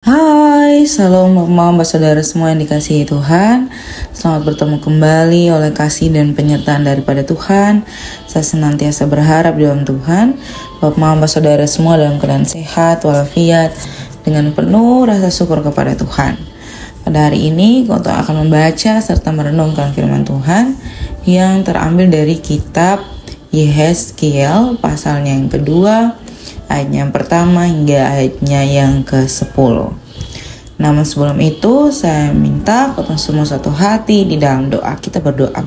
Hai, salam Bapak saudara semua yang dikasihi Tuhan. Selamat bertemu kembali oleh kasih dan penyertaan daripada Tuhan. Saya senantiasa berharap di dalam Tuhan Bapak saudara semua dalam keadaan sehat walafiat dengan penuh rasa syukur kepada Tuhan. Pada hari ini kita akan membaca serta merenungkan firman Tuhan yang terambil dari kitab Yehezkiel pasalnya yang kedua, ayatnya yang pertama hingga ayatnya yang ke-10. Namun sebelum itu saya minta kita semua satu hati di dalam doa. Kita berdoa.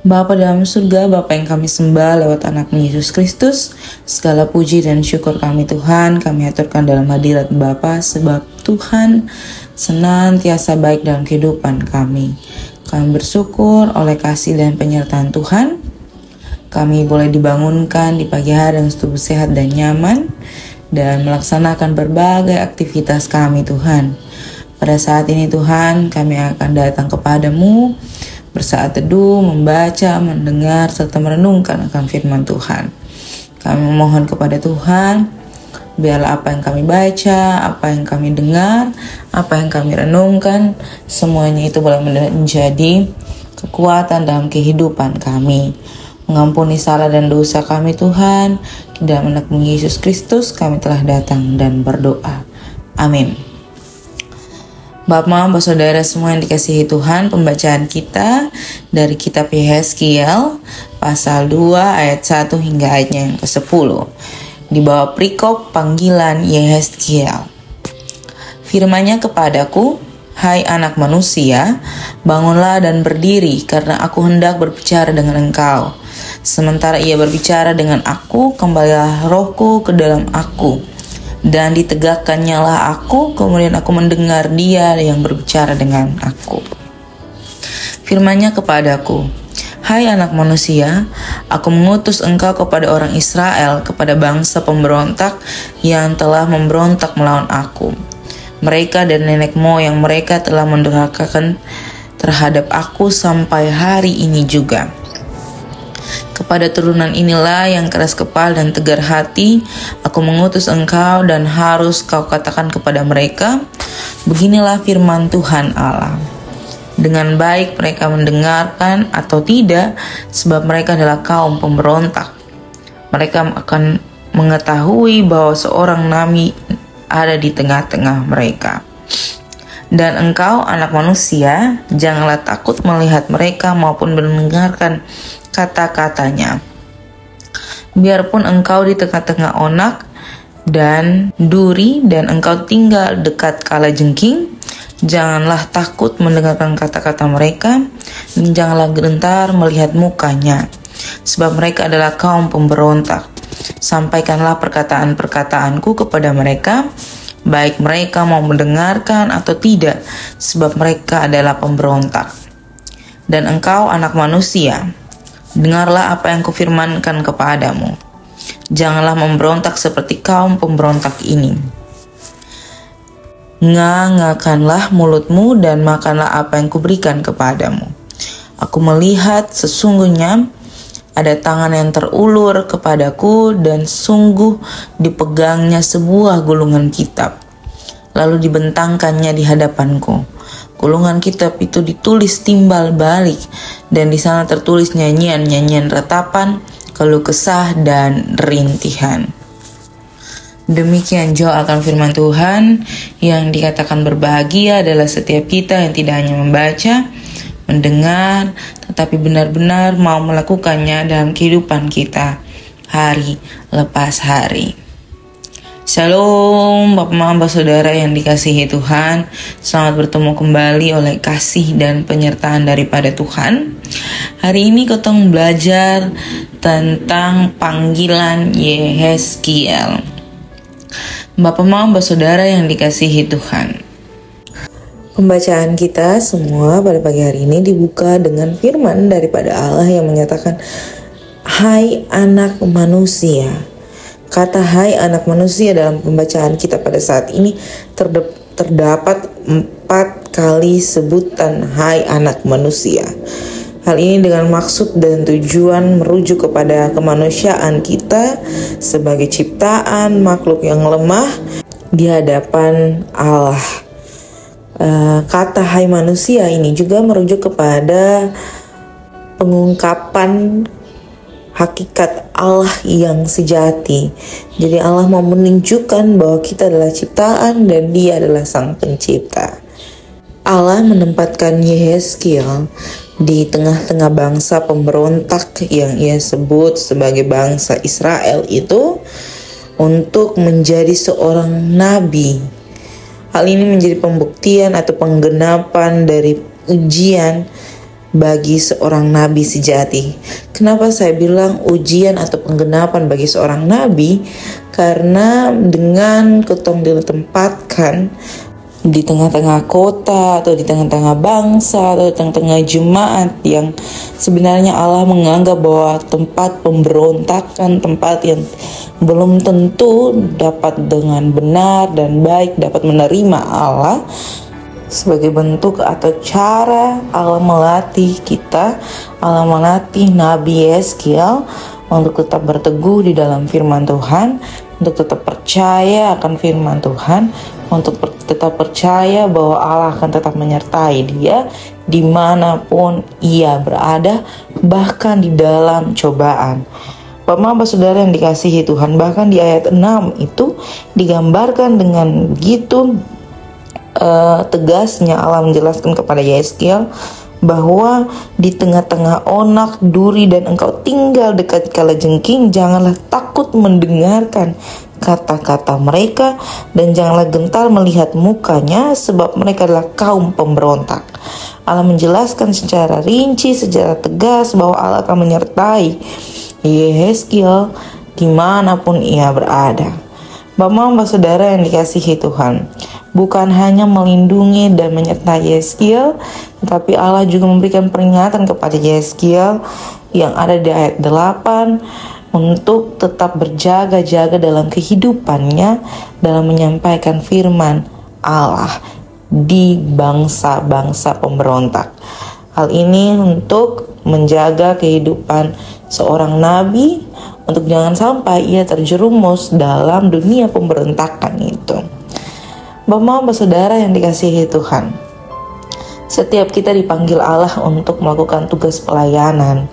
Bapa dalam surga, Bapa yang kami sembah lewat anak Yesus Kristus, segala puji dan syukur kami Tuhan kami aturkan dalam hadirat Bapa, sebab Tuhan senantiasa baik dalam kehidupan kami. Kami bersyukur oleh kasih dan penyertaan Tuhan. Kami boleh dibangunkan di pagi hari dengan tubuh sehat dan nyaman dan melaksanakan berbagai aktivitas kami Tuhan. Pada saat ini Tuhan, kami akan datang kepadamu bersaat teduh, membaca, mendengar, serta merenungkan akan firman Tuhan. Kami memohon kepada Tuhan, biarlah apa yang kami baca, apa yang kami dengar, apa yang kami renungkan, semuanya itu boleh menjadi kekuatan dalam kehidupan kami. Mengampuni salah dan dosa kami Tuhan. Di dalam anak Yesus Kristus kami telah datang dan berdoa. Amin. Bapak, saudara semua yang dikasihi Tuhan, pembacaan kita dari kitab Yehezkiel pasal 2 ayat 1 hingga ayatnya yang ke-10. Di bawah perikop panggilan Yehezkiel. Firman-Nya kepadaku, hai anak manusia, bangunlah dan berdiri karena aku hendak berbicara dengan engkau. Sementara ia berbicara dengan aku, kembalilah rohku ke dalam aku. Dan ditegakkannya lah aku, kemudian aku mendengar dia yang berbicara dengan aku. Firman-Nya kepadaku, hai anak manusia, aku mengutus engkau kepada orang Israel, kepada bangsa pemberontak yang telah memberontak melawan aku. Mereka dan nenek moyang mereka telah mendurhakakan terhadap aku sampai hari ini juga. Kepada turunan inilah yang keras kepala dan tegar hati, aku mengutus engkau dan harus kau katakan kepada mereka, beginilah firman Tuhan Allah. Dengan baik mereka mendengarkan atau tidak, sebab mereka adalah kaum pemberontak. Mereka akan mengetahui bahwa seorang nabi ada di tengah-tengah mereka. Dan engkau, anak manusia, janganlah takut melihat mereka maupun mendengarkan kata-katanya. Biarpun engkau di tengah-tengah onak dan duri dan engkau tinggal dekat kalajengking, janganlah takut mendengarkan kata-kata mereka dan janganlah gentar melihat mukanya, sebab mereka adalah kaum pemberontak. Sampaikanlah perkataan-perkataanku kepada mereka, baik mereka mau mendengarkan atau tidak, sebab mereka adalah pemberontak. Dan engkau, anak manusia, dengarlah apa yang kufirmankan kepadamu. Janganlah memberontak seperti kaum pemberontak ini. Nganga-ngakanlah mulutmu dan makanlah apa yang kuberikan kepadamu. Aku melihat sesungguhnya ada tangan yang terulur kepadaku dan sungguh dipegangnya sebuah gulungan kitab. Lalu dibentangkannya di hadapanku. Gulungan kitab itu ditulis timbal balik dan di sana tertulis nyanyian-nyanyian ratapan, keluh kesah dan rintihan. Demikian jauh akan firman Tuhan yang dikatakan berbahagia adalah setiap kita yang tidak hanya membaca, mendengar, tetapi benar-benar mau melakukannya dalam kehidupan kita hari lepas hari. Shalom Bapak saudara yang dikasihi Tuhan. Selamat bertemu kembali oleh kasih dan penyertaan daripada Tuhan. Hari ini kita belajar tentang panggilan Yehezkiel. Bapak saudara yang dikasihi Tuhan, pembacaan kita semua pada pagi hari ini dibuka dengan firman daripada Allah yang menyatakan, hai anak manusia. Kata hai anak manusia dalam pembacaan kita pada saat ini terdapat 4 kali sebutan hai anak manusia. Hal ini dengan maksud dan tujuan merujuk kepada kemanusiaan kita sebagai ciptaan makhluk yang lemah di hadapan Allah. Kata hai manusia ini juga merujuk kepada pengungkapan hakikat Allah yang sejati. Jadi Allah mau menunjukkan bahwa kita adalah ciptaan dan Dia adalah Sang Pencipta. Allah menempatkan Yehezkiel di tengah-tengah bangsa pemberontak yang Ia sebut sebagai bangsa Israel itu untuk menjadi seorang nabi. Hal ini menjadi pembuktian atau penggenapan dari ujian bagi seorang nabi sejati. Kenapa saya bilang ujian atau penggenapan bagi seorang nabi? Karena dengan ketong ditempatkan di tengah-tengah kota atau di tengah-tengah bangsa atau di tengah-tengah jemaat yang sebenarnya Allah menganggap bahwa tempat pemberontakan, tempat yang belum tentu dapat dengan benar dan baik dapat menerima Allah, sebagai bentuk atau cara Allah melatih kita, Allah melatih Nabi Yehezkiel untuk tetap berteguh di dalam firman Tuhan, untuk tetap percaya akan firman Tuhan, untuk tetap percaya bahwa Allah akan tetap menyertai dia dimanapun ia berada, bahkan di dalam cobaan. Bapak-bapak saudara yang dikasihi Tuhan, bahkan di ayat 6 itu digambarkan dengan begitu tegasnya Allah menjelaskan kepada Yehezkiel bahwa di tengah-tengah onak, duri dan engkau tinggal dekat kalajengking, janganlah takut mendengarkan kata-kata mereka dan janganlah gentar melihat mukanya, sebab mereka adalah kaum pemberontak. Allah menjelaskan secara rinci, secara tegas bahwa Allah akan menyertai Yehezkiel dimanapun ia berada. Bapak-bapak saudara yang dikasihi Tuhan, bukan hanya melindungi dan menyertai Yehezkiel, tetapi Allah juga memberikan peringatan kepada Yehezkiel yang ada di ayat 8 untuk tetap berjaga-jaga dalam kehidupannya dalam menyampaikan firman Allah di bangsa-bangsa pemberontak. Hal ini untuk menjaga kehidupan seorang nabi, untuk jangan sampai ia terjerumus dalam dunia pemberontakan itu. Bapak-bapak saudara yang dikasihi Tuhan, setiap kita dipanggil Allah untuk melakukan tugas pelayanan,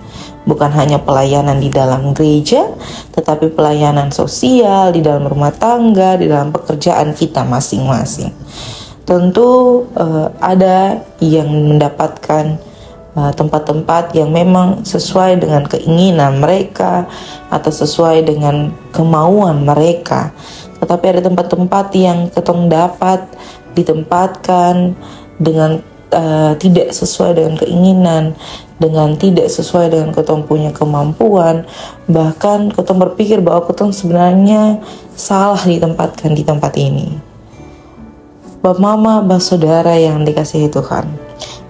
bukan hanya pelayanan di dalam gereja, tetapi pelayanan sosial, di dalam rumah tangga, di dalam pekerjaan kita masing-masing. Tentu ada yang mendapatkan tempat-tempat yang memang sesuai dengan keinginan mereka atau sesuai dengan kemauan mereka. Tetapi ada tempat-tempat yang ketong dapat ditempatkan dengan tidak sesuai dengan keinginan, dengan tidak sesuai dengan ketong punya kemampuan. Bahkan ketong berpikir bahwa ketong sebenarnya salah ditempatkan di tempat ini. Bapak, mama, saudara yang dikasihi Tuhan,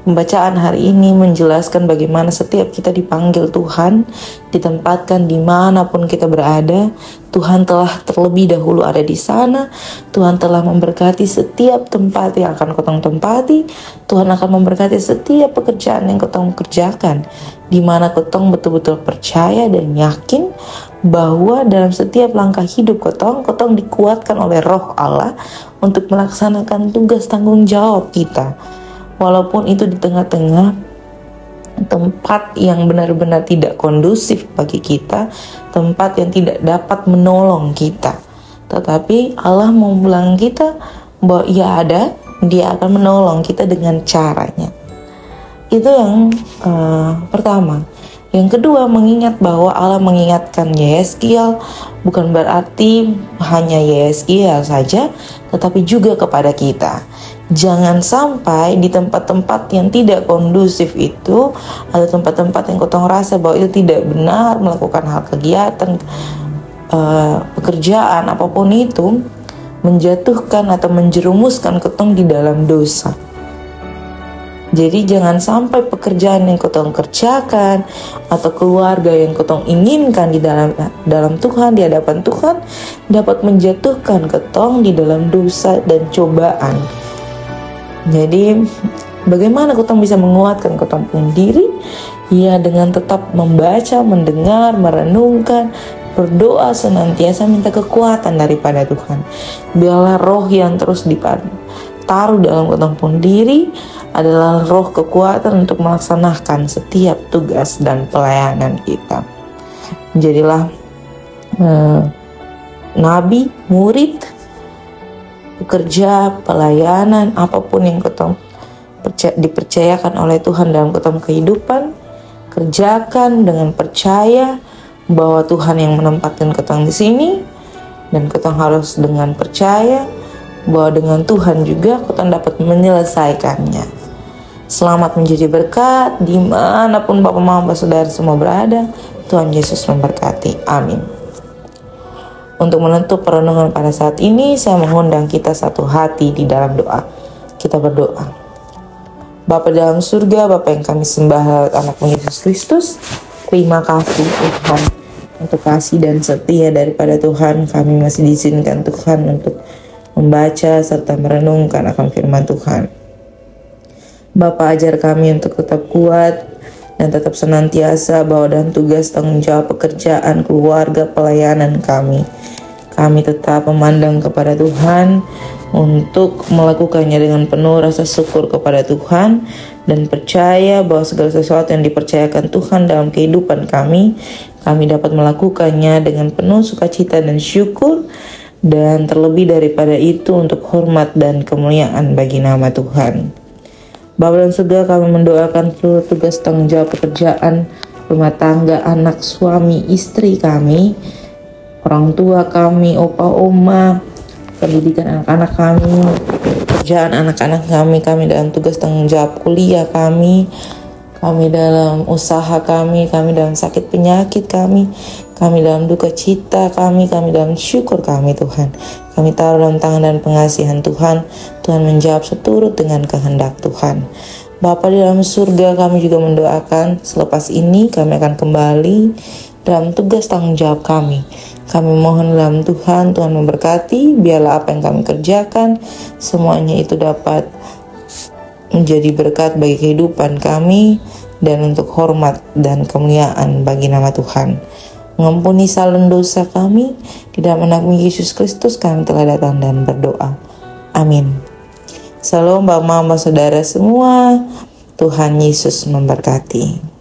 pembacaan hari ini menjelaskan bagaimana setiap kita dipanggil Tuhan, ditempatkan dimanapun kita berada. Tuhan telah terlebih dahulu ada di sana. Tuhan telah memberkati setiap tempat yang akan kau tempati. Tuhan akan memberkati setiap pekerjaan yang kau kerjakan, di mana kau betul-betul percaya dan yakin bahwa dalam setiap langkah hidup kau dikuatkan oleh Roh Allah untuk melaksanakan tugas tanggung jawab kita. Walaupun itu di tengah-tengah tempat yang benar-benar tidak kondusif bagi kita, tempat yang tidak dapat menolong kita, tetapi Allah mau bilang kita bahwa Ia ada, Dia akan menolong kita dengan caranya. Itu yang pertama. Yang kedua, mengingat bahwa Allah mengingatkan Yehezkiel bukan berarti hanya Yehezkiel saja, tetapi juga kepada kita. Jangan sampai di tempat-tempat yang tidak kondusif itu, atau tempat-tempat yang kotong rasa bahwa itu tidak benar melakukan hal kegiatan, pekerjaan apapun itu, menjatuhkan atau menjerumuskan kotong di dalam dosa. Jadi jangan sampai pekerjaan yang kotong kerjakan atau keluarga yang kotong inginkan di dalam Tuhan, di hadapan Tuhan, dapat menjatuhkan kotong di dalam dosa dan cobaan. Jadi bagaimana kotong bisa menguatkan kotong punya diri? Ya, dengan tetap membaca, mendengar, merenungkan, berdoa senantiasa minta kekuatan daripada Tuhan. Biarlah roh yang terus ditaruh dalam ketong pun diri adalah roh kekuatan untuk melaksanakan setiap tugas dan pelayanan kita. Jadilah nabi, murid, pekerja, pelayanan, apapun yang ketong dipercayakan oleh Tuhan dalam ketong kehidupan, kerjakan dengan percaya bahwa Tuhan yang menempatkan ketong di sini, dan ketong harus dengan percaya bahwa dengan Tuhan juga ketong dapat menyelesaikannya. Selamat menjadi berkat dimanapun Bapak Mama Saudara semua berada. Tuhan Yesus memberkati. Amin. Untuk menutup perenungan pada saat ini, saya mengundang kita satu hati di dalam doa. Kita berdoa. Bapa dalam surga, Bapa yang kami sembah lewat anak-Mu Yesus Kristus, terima kasih Tuhan untuk kasih dan setia daripada Tuhan. Kami masih diizinkan Tuhan untuk membaca serta merenungkan akan firman Tuhan. Bapa, ajar kami untuk tetap kuat dan tetap senantiasa bahwa dalam tugas tanggung jawab pekerjaan, keluarga, pelayanan kami tetap memandang kepada Tuhan untuk melakukannya dengan penuh rasa syukur kepada Tuhan dan percaya bahwa segala sesuatu yang dipercayakan Tuhan dalam kehidupan kami dapat melakukannya dengan penuh sukacita dan syukur, dan terlebih daripada itu untuk hormat dan kemuliaan bagi nama Tuhan. Bapa dan surga, kami mendoakan seluruh tugas tanggung jawab pekerjaan, rumah tangga, anak, suami, istri kami, orang tua kami, opa, oma, pendidikan anak-anak kami, pekerjaan anak-anak kami dalam tugas tanggung jawab kuliah kami dalam usaha kami dalam sakit penyakit kami dalam duka cita kami dalam syukur kami Tuhan. Kami taruh dalam tangan dan pengasihan Tuhan. Tuhan menjawab seturut dengan kehendak Tuhan. Bapa di dalam surga, kami juga mendoakan selepas ini kami akan kembali dalam tugas tanggung jawab kami. Kami mohon dalam Tuhan memberkati, biarlah apa yang kami kerjakan semuanya itu dapat menjadi berkat bagi kehidupan kami dan untuk hormat dan kemuliaan bagi nama Tuhan. Mengampuni salah dosa kami, di dalam anak-Mu Yesus Kristus kami telah datang dan berdoa. Amin. Salam Bapak Mama Saudara semua. Tuhan Yesus memberkati.